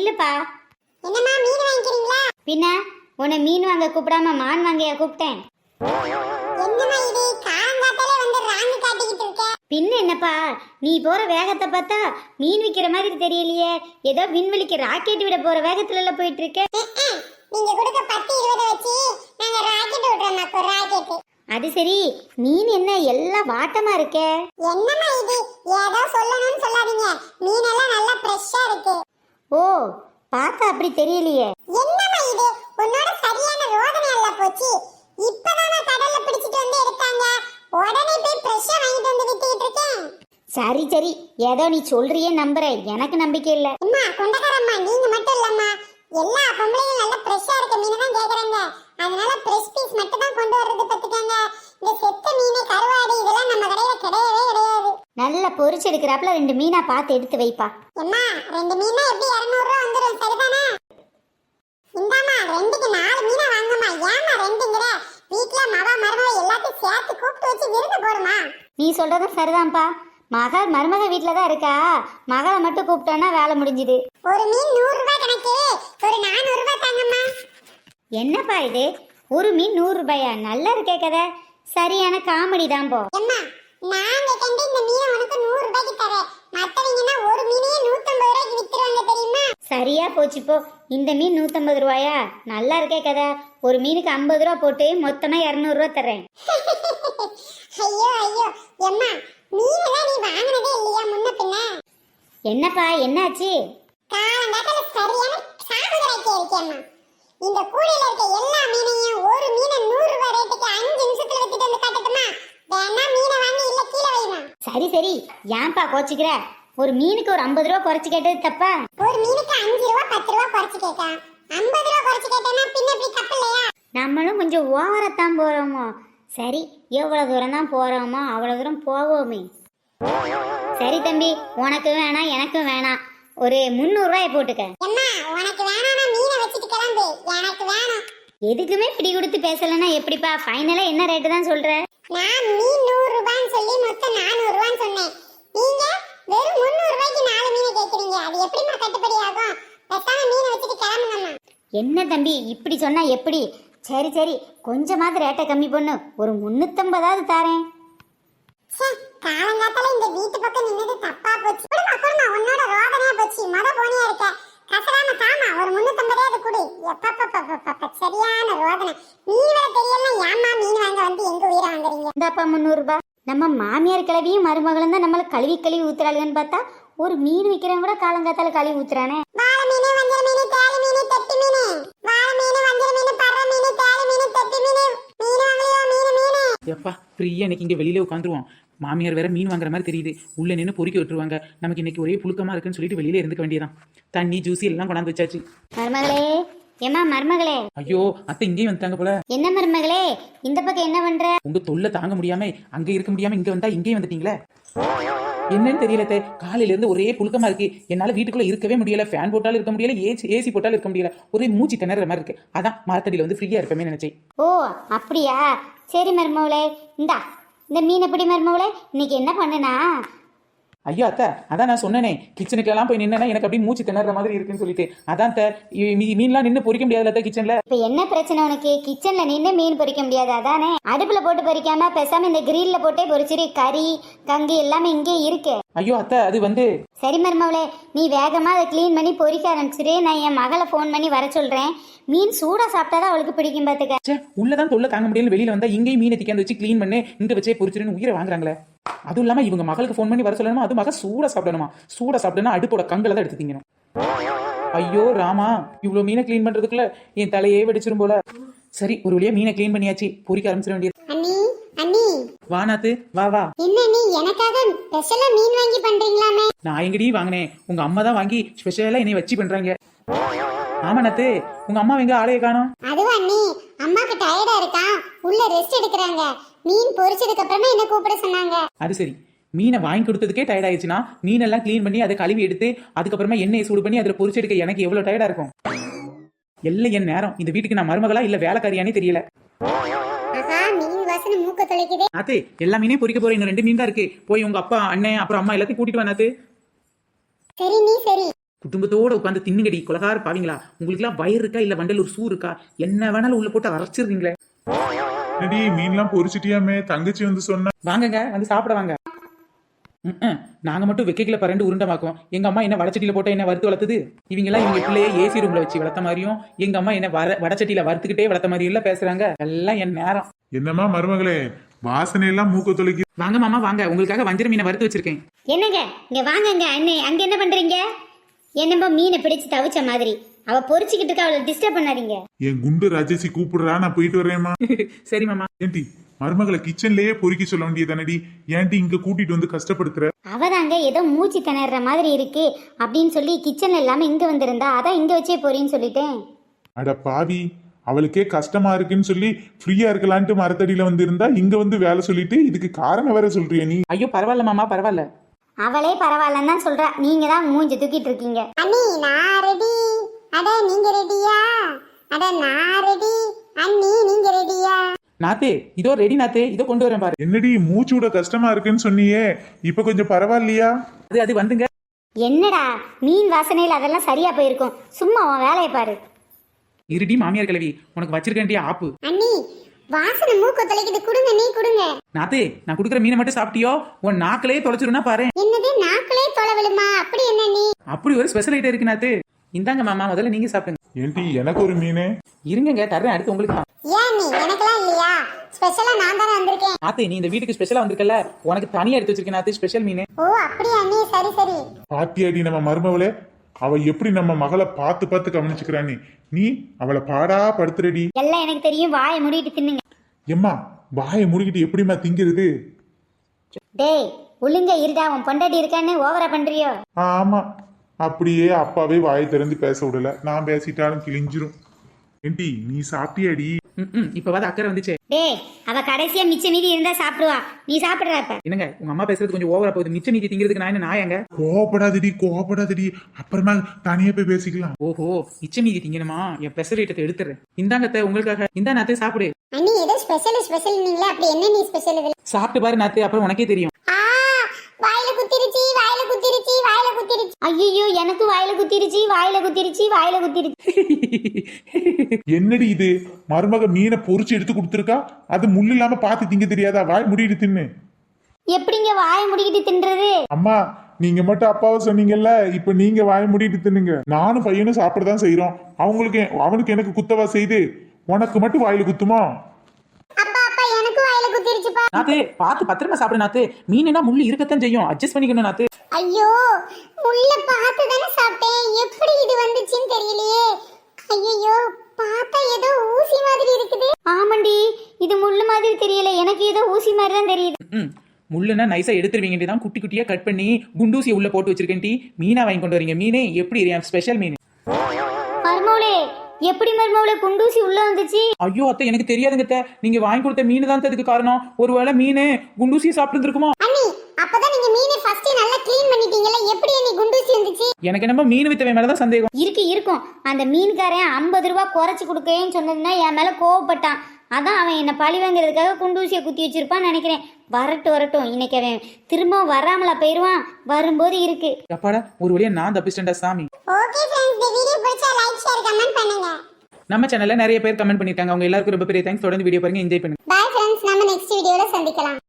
இல்லப்பா. என்னம்மா மீன் வாங்கிக்கிறீங்களா? பின்ன உன்னை மீன் வாங்க கூப்பிடாம மான் வாங்கியா கூப்பிட்டேன். என்னம்மா இது காலங்காத்தாலே வந்து ராங்கு காட்டிக்கிட்டு இருக்க? பின்ன என்னப்பா, நீ போற வேகத்தை பார்த்தா மீன் விக்கிற மாதிரி தெரியலையே. ஏதோ விண்வெளிக்கு ராக்கெட் விட போற வேகத்துல போயிட்டு இருக்க. நீங்க கொடுக்க 10-20 வச்சு நாங்க ராக்கெட் விடுறோம். ராக்கெட். அது சரி, மீன் என்ன எல்லாம் வாட்டமா இருக்கே? என்னம்மா இது ஏதோ சொல்லணும்னு சொல்லாதீங்க. மீன் எல்லாம் நல்லா ஃப்ரெஷ்ஷா இருக்கு. ஓ, பார்த்தா அப்படி தெரியலையே. என்னம்மா இது உன்னோட சரியான ரோதனை எல்லாம் போச்சு. இப்பதான் கடல்ல பிடிச்சிட்டு வந்து எடுத்தாங்க. உடனே போய் ஃப்ரெஷ்ஷா வாங்கிட்டு வந்து வித்துக்கிட்டு இருக்கேன். சரி சரி, ஏதோ நீ சொல்றியே நம்புறேன், எனக்கு நம்பிக்கை இல்ல. அம்மா கொண்டக்காரம்மா, நீங்க மட்டும் இல்லம்மா, எல்லா பொம்பளையும் நல்லா ஃப்ரெஷ்ஷா இருக்க மீன் தான் கேக்குறாங்க. அதனால ஃப்ரெஷ் பீஸ் மட்டும் தான் கொண்டு வர்றது பத்துக்கங்க. இந்த செத்த மீன், கருவாடு இதெல்லாம் நம்ம கடையில கிடையவே கிடையாது. நல்லா பொரிச்சு எடுக்கிறாப்ல 2 மீனா பார்த்து எடுத்து வைப்பா. அம்மா 2 மீனா எப்படி 200 ரூபாய் வந்துரும், சரிதானே? இந்தாம்மா 2க்கு 4 மீனா வாங்கம்மா. ஏமா 2ங்கற? வீட்ல மவ மருமக எல்லாத்தையும் சேர்த்து கூப்பிட்டு வச்சு விருந்து போடுமா? நீ சொல்றதும் சரிதான்ப்பா. மருமக வீட்டில தான் இருக்கா, மகளை மட்டும் கூப்பிட்டோன்னா வேலை முடிஞ்சுது. ஒரு மீன் 100 ரூபாய் கணக்கு, ஒரு 400 ரூபாய் தாங்கம்மா. என்னப்பா இது, ஒரு மீன் 100 ரூபாயா? நல்லா இருக்கே கதை. சரியான காமெடி தான் போ. அம்மா நாங்க கண்டு இந்த மீனை உனக்கு 100 ரூபாய்க்கு தரேன். மத்தவங்கன்னா ஒரு மீனையே 150 ரூபாய்க்கு வித்துறாங்க தெரியுமா? சரியா போச்சு போ. இந்த மீன் 150 ரூபாயா? நல்லா இருக்கே கதை. ஒரு மீனுக்கு 50 ரூபா போட்டு மொத்தமா 200 ரூபா தர்றேன். ஐயோ ஐயோ அம்மா, மீனெல்லாம் நீ வாங்குனதே இல்லையா முன்ன பின்ன? என்னப்பா என்னாச்சு? காலங்காத்தால சரியான சாகுதராக்கி இருக்கேம்மா. இந்த கூடையில இருக்க எல்லா மீனையும் ஒரு மீனை 100 ரூபாய் ரேட்டுக்கு 5 நிமிஷத்துல வித்துட்டு வந்து காட்டட்டுமா? வேணா மீனை வாங்கி இல்ல கீழே வைமா. சரி சரி, ஏன்பா கோச்சிக்கிற? ஒரு மீனுக்கு ஒரு 50 ரூபா குறைச்சு கேட்டது தப்பா? ஒரு மீனுக்கு 5 ரூபாய் 10 ரூபாய் குறைச்சு கேட்கான். 50 ரூபாய் குறைச்சு கேட்டேன்னா பின்ன எப்படி தப்பு இல்லையா? நம்மளும் கொஞ்சம் ஓவரத்தான் போறோமோ. சரி, எவ்வளவு தூரம் தான் போறோமோ அவ்வளவு தூரம் போவோமே. சரி தம்பி, உனக்கு வேணாம் எனக்கும் வேணாம், ஒரு 300 ரூபாய் போட்டுக்க. அம்மா உனக்கு வேணானா மீனை வச்சிட்டு கிளம்பு, எனக்கு வேணும். எதுக்குமே பிடி கொடுத்து பேசலன்னா எப்படிப்பா? ஃபைனலா என்ன ரேட்டு தான் சொல்ற? நான் மீன் 100 ரூபாய்னு சொல்லி மொத்தம் 400 ரூபாய்னு சொன்னேன். நீங்க வெறும் 300 ரூபாய்க்கு 4 மீனை கேக்குறீங்க. அது எப்படிமா கட்டுப்படி ஆகும்? பேசாம மீனை வச்சிட்டு கிளம்புங்கம்மா. என்ன தம்பி இப்படி சொன்னா எப்படி? சரி சரி, கொஞ்சமாவது ரேட்டை கம்மி பண்ணு, ஒரு 350 தாரேன். காலங்காத்தால இந்த வீட்டு பக்கம் நின்னது தப்பா போச்சு. குடுமா குடுமா, உன்னோட ரோதனையா போச்சு. போனியா இருக்க கசராம தாமா ஒரு 350 குடு. எப்பப்பப்பப்பப்ப சரியான ரோதனை. மீன் வேற தெரியல. ஏமா மீன் வாங்க வந்து எங்க உயிரை வாங்குறீங்க? இந்தாப்பா 300 ரூபாய். நம்ம மாமியார் கிளவியும் மருமகளும் தான் நம்மள கழுவி கழுவி ஊத்துறாளுன்னு பார்த்தா ஒரு மீன் விற்கிறவங்க கூட காலங்காத்தால கழுவி ஊத்துறானே. வாழை மீன், வஞ்சர மீன், தேலி மீன், தட்டி மீன். வாழை மீன், வஞ்சர மீன், பறவை மீன், தேலி மீன், தட்டி மீன். மீன் வாங்கலையோ மீன்? எப்பா ஃப்ரீயா இன்னைக்கு இங்க வெளியில உட்காந்துருவோம். மாமியார் வேற மீன் வாங்குற மாதிரி தெரியுது. உள்ள நின்று பொறுக்கி விட்டுருவாங்க. நமக்கு இன்னைக்கு ஒரே புழுக்கமா இருக்குன்னு சொல்லிட்டு வெளியில இருந்துக்க வேண்டியதான். தண்ணி ஜூஸ் எல்லாம் கொண்டாந்து வச்சாச்சு. மருமகளே, ஏமா மருமகளே. ஐயோ அத்தை இங்கேயும் வந்துட்டாங்க போல. என்ன மருமகளே, இந்த பக்கம் என்ன பண்ற? உங்க தொல்லை தாங்க முடியாம அங்க இருக்க முடியாம இங்க வந்தா இங்கேயும் வந்துட்டீங்களே. என்னன்னு தெரியல. காலையில இருந்து ஒரே புழுக்கமா இருக்கு. என்னால வீட்டுக்குள்ள இருக்கவே முடியல. ஃபேன் போட்டாலும் இருக்க முடியல, ஏசி போட்டாலும் இருக்க முடியல. ஒரே மூச்சு திணற மாதிரி இருக்கு. அதான் மரத்தடியில வந்து ஃப்ரீயா இருப்பேன்னு நினைச்சேன். ஓ அப்படியா? சரி மருமகளே, இந்த மீன் எப்படி மருமகளே? இன்னைக்கு என்ன பண்ணுனா? ஐயோ அத்தை, அதான் நான் சொன்னேனே, கிச்சனுக்கெல்லாம் போய் நின்னா எனக்கு அப்படியே மூச்சு திணற மாதிரி இருக்குன்னு சொல்லிட்டு. அதான் மீன்லாம் நின்று பொரிக்க முடியாதுல்ல கிச்சன்ல. இப்ப என்ன பிரச்சனை உனக்கு? கிச்சன்ல நின்று மீன் பொரிக்க முடியாது அதானே? அடுப்புல போட்டு பொரிக்காம பேசாம இந்த கிரில்ல போட்டே பொரிச்சிரு. கறி கங்கு எல்லாமே இங்கே இருக்கு. ஐயோ அத்தை, அது வந்து சரி மருமகளே, நீ வேகமா அதை கிளீன் பண்ணி பொரிக்க ஆரம்பிச்சிரு. நான் என் மகளை ஃபோன் பண்ணி வர சொல்றேன். மீன் சூடா சாப்பிட்டாதான் அவளுக்கு பிடிக்கும் பாத்துக்க. உள்ளதான் தொல்லை தாங்க முடியல. வெளியில வந்தா இங்கேயும் மீனை திக்காந்து வச்சு கிளீன் பண்ணி இங்க வச்சே பொரிச்சிருன்னு உயிரை வாங்குறாங்களே. அதுவும் இல்லாம இவங்க மகளுக்கு ஃபோன் பண்ணி வர சொல்லணுமா? அது மக சூடா சாப்பிடணுமா? சூடா சாப்பிட்டா அடுப்போட கங்கல தான் எடுத்து திங்கணும். ஐயோ ராமா, இவ்வளவு மீனை கிளீன் பண்றதுக்குள்ள என் தலையே வெடிச்சிரும் போல. சரி, ஒரு வழியா மீனை கிளீன் பண்ணியாச்சு. பொரிக்க ஆரம்பிச்சிட வேண்டியது. அண்ணி அண்ணி, வானாத்து வா வா. என்ன நீ எனக்காக ஸ்பெஷலா மீன் வாங்கி பண்றீங்களாமே? நான் எங்கடி வாங்கினேன்? உங்க அம்மா தான் வாங்கி ஸ்பெஷலா என்னை வச்சு பண்றாங்க. ஆமா நாத்து, உங்க அம்மா எங்க ஆளைய காணோம்? அதுவா அண்ணி, அம்மாக்கு டயர்டா இருக்கான், உள்ள ரெஸ்ட் எடுக்கறாங்க. மீன் பொரிச்சதுக்கு அப்புறமா என்ன கூப்பிட சொன்னாங்க. அது சரி, மீனை வாங்கி கொடுத்ததுக்கே டயர்ட் ஆயிடுச்சுன்னா மீனெல்லாம் கிளீன் பண்ணி அதை கழுவி எடுத்து அதுக்கப்புறமா எண்ணெயை சூடு பண்ணி அதில் பொரிச்சு எடுக்க எனக்கு எவ்வளவு டயர்டா இருக்கும். எல்லாம் என் நேரம். இந்த வீட்டுக்கு நான் மருமகளா இல்ல வேலைக்காரியானே தெரியல. மூக்க தொலைக்குதே. நாத்து, எல்லா மீனையும் பொரிக்க போறேன். இன்னும் 2 மீன் தான் இருக்கு. போய் உங்க அப்பா, அண்ணன், அப்புறம் அம்மா எல்லாத்தையும் கூட்டிட்டு வா நாத்து. சரி நீ சரி. குடும்பத்தோட உட்காந்து தின்னுங்கடி கொலகார பாவீங்களா. உங்களுக்குலாம் வயிறு இருக்கா இல்ல வண்டலூர் சூ இருக்கா? என்ன வேணாலும் உள்ள போட்டு அரைச்சிருக்கீங்களே. என்னடி மீன்லாம் பொரிச்சிட்டியாமே? தங்கச்சி வந்து சொன்னா. வாங்கங்க வந்து சாப்பிட வாங்க. நாங்க மட்டும் வெக்கைக்குள்ள பரண்டு உருண்டமாக்குவோம். எங்க அம்மா என்ன வடச்சட்டியில போட்டு என்ன வறுத்து வளர்த்துது? இவங்கெல்லாம் இவங்க பிள்ளைய ஏசி ரூம்ல வச்சு வளர்த்த மாதிரியும் எங்க அம்மா என்ன வடச்சட்டியில வறுத்துக்கிட்டே வளர்த்த மாதிரியும் எல்லாம் பேசுறாங்க. எல்லாம் என் நேரம். என்னம்மா மருமகளே, வாசனை எல்லாம் மூக்க தொலைக்கு. வாங்க மாமா வாங்க, உங்களுக்காக வஞ்சர மீனை வறுத்து வச்சிருக்கேன். என்னங்க இங்க வாங்கங்க அண்ணே. அங்க என்ன பண்றீங்க? என்னம்போ மீனை பிடிச்சு தவிச்ச மாதிரி அவ பொரிச்சுக்கிட்டு இருக்கா, அவளை டிஸ்டர்ப் பண்ணாதீங்க. என் குண்டு ராஜேசி கூப்பிடுறா, நான் போயிட்டு வரேம்மா. சரி மாமா. ஏன்டி மருமகளை கிச்சன்லயே பொறுக்கி சொல்ல வேண்டியதானடி, ஏன்டி இங்க கூட்டிட்டு வந்து கஷ்டப்படுத்துற? அவதாங்க ஏதோ மூச்சு திணற மாதிரி இருக்கு அப்படின்னு சொல்லி கிச்சன்ல இல்லாம இங்க வந்திருந்தா, அதான் இங்க வச்சே போறேன்னு சொல்லிட்டேன். அட பாவி, அவளுக்கே கஷ்டமா இருக்குன்னு சொல்லி ஃப்ரீயா இருக்கலான்ட்டு மரத்தடியில வந்து இருந்தா இங்க வந்து வேலை சொல்லிட்டு இதுக்கு காரணம் வேற சொல்றிய நீ? ஐயோ பரவாயில்ல மாமா பரவாயில்ல. அவளே பரவாயில்லன்னு தான் சொல்றா, நீங்க தான் மூஞ்சி தூக்கிட்டு இருக்கீங்க. அண்ணி நான் ரெடி. அட நீங்க ரெடியா? அட நான் ரெடி. அண்ணி நீங்க ரெடியா? நாத்தே இதோ ரெடி நாத்தே, இதோ கொண்டு வரேன் பாரு. என்னடி மூச்சு விட கஷ்டமா இருக்குன்னு சொன்னியே, இப்ப கொஞ்சம் பரவாயில்லையா? அது வந்துங்க. என்னடா மீன் வாசனையில் அதெல்லாம் சரியா போயிருக்கும், சும்மா உன் வேலையை பாரு. இருடி மாமியார் கிழவி, உனக்கு வச்சிருக்கேன்டி ஆப்பு. அண்ணி வாசனை மூக்க தொலைக்குது, கொடுங்க நீ கொடுங்க. நாத்தே நான் குடுக்குற மீனை மட்டும் சாப்பிட்டியோ உன் நாக்கிலே தொலைச்சிருன்னா பாரு. என்னது நாக்களே தொலைவிலுமா? அப்படி என்ன நீ? அப்படி ஒரு ஸ்பெஷல் ஐட்டம் இருக்கு நாத்து. இந்தாங்க மாமா, முதல்ல நீங்க சாப்பிடுங்க. ஏன்டி எனக்கு ஒரு மீனு? இருங்க தர்றேன், அடுத்து உங்களுக்கு தான். ஏன் நீ எனக்கெல்லாம் இல்லையா? ஸ்பெஷலா நான் தானே வந்திருக்கேன். நாத்தே நீ இந்த வீட்டுக்கு ஸ்பெஷலா வந்திருக்கல, உனக்கு தனியா எடுத்து வச்சிருக்கேன் நாத்து, ஸ்பெஷல் மீன். ஓ அப்படியா அண்ணி, சரி சரி. பாத்தியாடி நம்ம மருமவளே, அவ எப்படி நம்ம மகளை பார்த்து பார்த்து கவனிச்சுக்கிறானே, நீ அவளை பாடா படுத்துறடி. எல்லாம் எனக்கு தெரியும், வாயை மூடிட்டு தின்னுங்க. எம்மா வாயை முடிக்கிட்டு எப்படிம்மா திங்கிறது? டேய் ஒழுங்க இருடா, உன் பொண்டாட்டி இருக்கான்னு ஓவரா பண்றியோ? ஆமா, அப்படியே அப்பாவே வாயை திறந்து பேச விடல, நான் பேசிட்டாலும் கிழிஞ்சிரும். ஏன்டி நீ சாப்பிட்டியாடி? இப்பவாது அக்கறை வந்துச்சே. டேய் அவ கடைசியா மிச்ச மீதி இருந்தா சாப்பிடுவா, நீ சாப்பிடுறா இப்ப. என்னங்க உங்க அம்மா பேசுறது கொஞ்சம் ஓவரா போகுது. மிச்ச நீதி திங்கிறதுக்கு நான் என்ன நாயங்க? கோவப்படாதடி, அப்புறமா தனியா போய் பேசிக்கலாம். ஓஹோ மிச்ச மீதி திங்கணுமா? என் ஸ்பெஷல் ஐட்டத்தை எடுத்துறேன். இந்தாங்கத்த உங்களுக்காக. இந்தா நாத்தே சாப்பிடு. அண்ணி ஏதோ ஸ்பெஷல் நீங்களே, அப்படி என்ன நீ ஸ்பெஷல் இதுல? சாப்பிட்டு பாரு நாத்தே, அப்புறம் உனக்கே தெரியும். வாயில குத்திருச்சு, வாயில குத்திருச்சு, வாயில குத்திருச்சு. ஐயோ எனக்கு வாயில குத்திருச்சு, வாயில குத்திருச்சு, வாயில குத்திருச்சு. என்னடி இது, மருமக மீனை பொரிச்சு எடுத்து கொடுத்துருக்கா, அது முள்ளு இல்லாம பார்த்து திங்க தெரியாதா? வாய் முடிட்டு தின்னு. எப்படிங்க வாயை முடிக்கிட்டு தின்றது? அம்மா நீங்க மட்டும் அப்பாவை சொன்னீங்கல்ல, இப்ப நீங்க வாய் முடிட்டு தின்னுங்க. நானும் பையனும் சாப்பிடதான் செய்யறோம். அவனுக்கு எனக்கு குத்தவா செய்து, உனக்கு மட்டும் வாயில குத்துமா? அப்பா அப்பா எனக்கு வாயில குத்திருச்சுப்பா. நாத்தே பார்த்து பத்திரமா சாப்பிடு நாத்து. மீனுனா முள்ளு இருக்கத்தான் செய்யும், அட்ஜஸ்ட் பண்ணிக்கணும் நாத்து. ஐயோ முள்ள பார்த்து தானே சாப்பிட்டேன், எப்படி இது வந்துச்சுன்னு தெரியலையே. ஐயோ பார்த்தா ஏதோ ஊசி மாதிரி இருக்குது. ஆமாண்டி இது முள்ளு மாதிரி தெரியல, எனக்கு ஏதோ ஊசி மாதிரி தான் தெரியுது. முள்ளுனா நைஸா எடுத்துருவீங்க தான், குட்டி குட்டியா கட் பண்ணி குண்டூசியை உள்ள போட்டு வச்சிருக்கேன். டீ மீனா வாங்கி கொண்டு வரீங்க. மீனே எப்படி ஸ்பெஷல் மீன். மர்மவுளே எப்படி மர்மவுளே குண்டூசி உள்ள வந்துச்சு? ஐயோ அத்தை எனக்கு தெரியாதுங்க. நீங்க வாங்கி கொடுத்த மீன் தான் அதுக்கு காரணம். ஒருவேளை மீன் குண்டூசியை சாப்பிட்டு இருக்குமோ? அண்ணி அப்பதான் நீங்க மீனை ஃபர்ஸ்ட் நல்லா க்ளீன் பண்ணிட்டீங்கல, எப்படி அண்ணி குண்டூசி வந்துச்சு? எனக்கு என்னமோ மீன் வித்தவன் மேலதான் சந்தேகம். இருக்கும் அந்த மீன்காரன் 50 ரூபாய் குறைச்சு கொடுக்கேன்னு சொன்னதுன்னா என் மேல கோவப்பட்டான். அதான் அவன் என்ன பழி வாங்குறதுக்காக குண்டூசியை குத்தி வச்சிருப்பான்னு நினைக்கிறேன். வரட்டும் இன்னைக்கு அவன் திரும்ப வராமலா போயிருவான், வரும்போது இருக்கு. அப்பாடா ஒரு வழியா நான் தப்பிச்சிட்டேன்டா சாமி. ஓகே फ्रेंड्स, இந்த வீடியோ பிடிச்சா லைக் ஷேர் கமெண்ட் பண்ணுங்க. நம்ம சேனல்ல நிறைய பேர் கமெண்ட் பண்ணிருக்காங்க, அவங்க எல்லாருக்கும் ரொம்ப பெரிய தேங்க்ஸ். தொடர்ந்து வீடியோ பாருங்க, என்ஜாய் பண்ணுங்க. பை फ्रेंड्स, நம்ம நெக்ஸ்ட் வீடியோல சந்திக்கலாம்.